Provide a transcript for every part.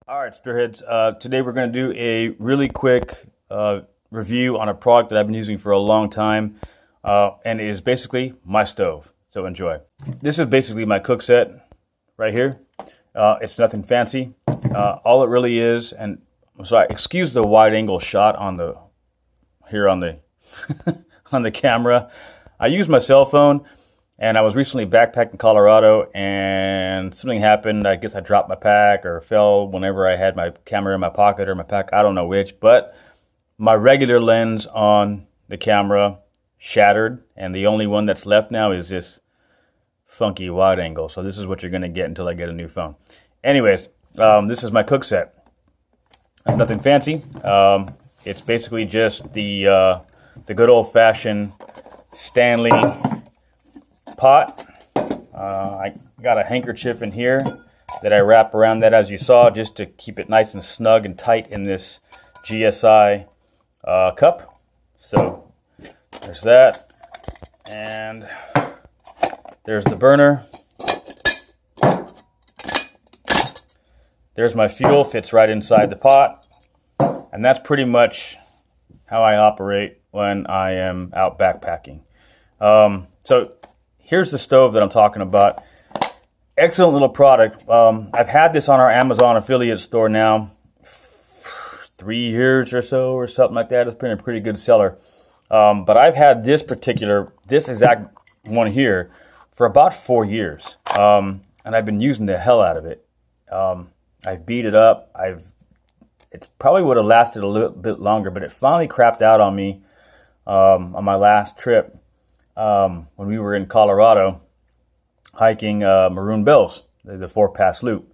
All right, Spearheads. Today we're going to do a really quick review on a product that I've been using for a long time, and it is basically my stove. So enjoy. This is basically my cook set right here. It's nothing fancy. All it really is, and so excuse the wide-angle shot on the on the camera. I use my cell phone. And I was recently backpacking in Colorado, and something happened. I guess I dropped my pack or fell whenever I had my camera in my pocket or my pack. I don't know which, but my regular lens on the camera shattered, and the only one that's left now is this funky wide angle. So this is what you're going to get until I get a new phone. Anyways, this is my cook set. It's nothing fancy. It's basically just the good old-fashioned Stanley pot. I got a handkerchief in here that I wrap around that, as you saw, just to keep it nice and snug and tight in this GSI cup. So there's that, and there's the burner. There's my fuel, fits right inside the pot, and that's pretty much how I operate when I am out backpacking. So here's the stove that I'm talking about. Excellent little product. I've had this on our Amazon affiliate store now 3 years or so or something like that. It's been a pretty good seller. But I've had this exact one here for about 4 years. And I've been using the hell out of it. I've beat it up. It probably would have lasted a little bit longer, but it finally crapped out on me on my last trip. When we were in Colorado hiking Maroon Bells, the 4-pass loop,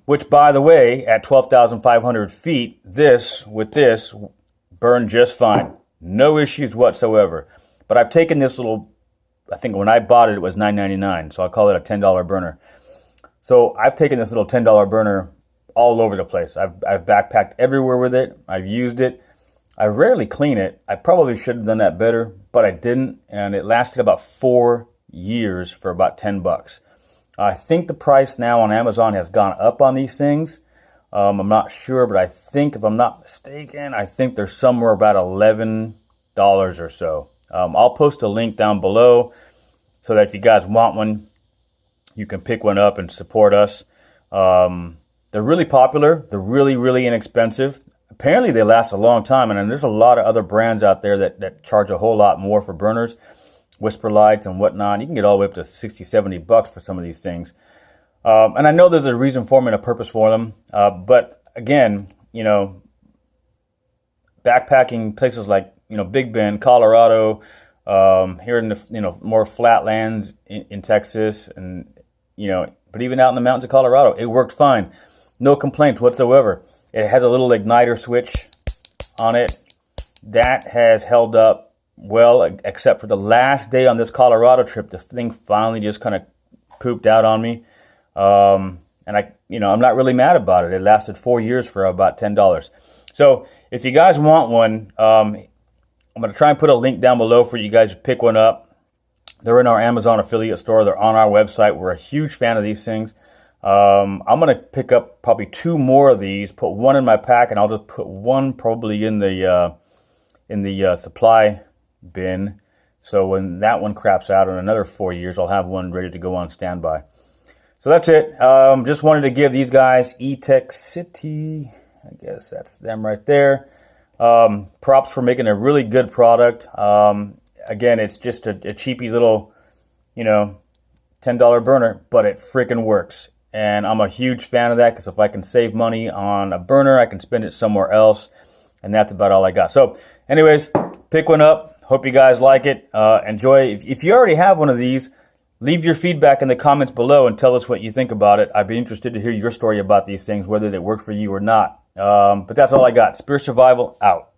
which, by the way, at 12,500 feet, this burned just fine. No issues whatsoever. But I've taken this little, I think when I bought it, it was $9.99, so I'll call it a $10 burner. So I've taken this little $10 burner all over the place. I've backpacked everywhere with it. I've used it. I rarely clean it. I probably should have done that better, but I didn't, and it lasted about 4 years for about $10. I think the price now on Amazon has gone up on these things. I'm not sure, but I think, if I'm not mistaken, I think they're somewhere about $11 or so. I'll post a link down below so that if you guys want one, you can pick one up and support us. They're really popular. They're really, really inexpensive. Apparently they last a long time, and there's a lot of other brands out there that charge a whole lot more for burners, whisper lights and whatnot. You can get all the way up to $60-$70 for some of these things. And I know there's a reason for them and a purpose for them. But again, backpacking places like, Big Bend, Colorado, here in the, more flatlands in Texas, and, but even out in the mountains of Colorado, it worked fine. No complaints whatsoever. It has a little igniter switch on it. That has held up well, except for the last day on this Colorado trip. The thing finally just kind of pooped out on me. And I'm not really mad about it. It lasted 4 years for about $10. So if you guys want one, I'm going to try and put a link down below for you guys to pick one up. They're in our Amazon affiliate store. They're on our website. We're a huge fan of these things. I'm going to pick up probably 2 more of these, put one in my pack, and I'll just put one probably in the supply bin. So when that one craps out in another 4 years, I'll have one ready to go on standby. So that's it. Just wanted to give these guys, ETEKCITY, I guess that's them right there, props for making a really good product. Again, it's just a cheapy little, $10 burner, but it freaking works. And I'm a huge fan of that, because if I can save money on a burner, I can spend it somewhere else. And that's about all I got. So anyways, pick one up. Hope you guys like it. Enjoy. If you already have one of these, leave your feedback in the comments below and tell us what you think about it. I'd be interested to hear your story about these things, whether they work for you or not. But that's all I got. Spear Survival out.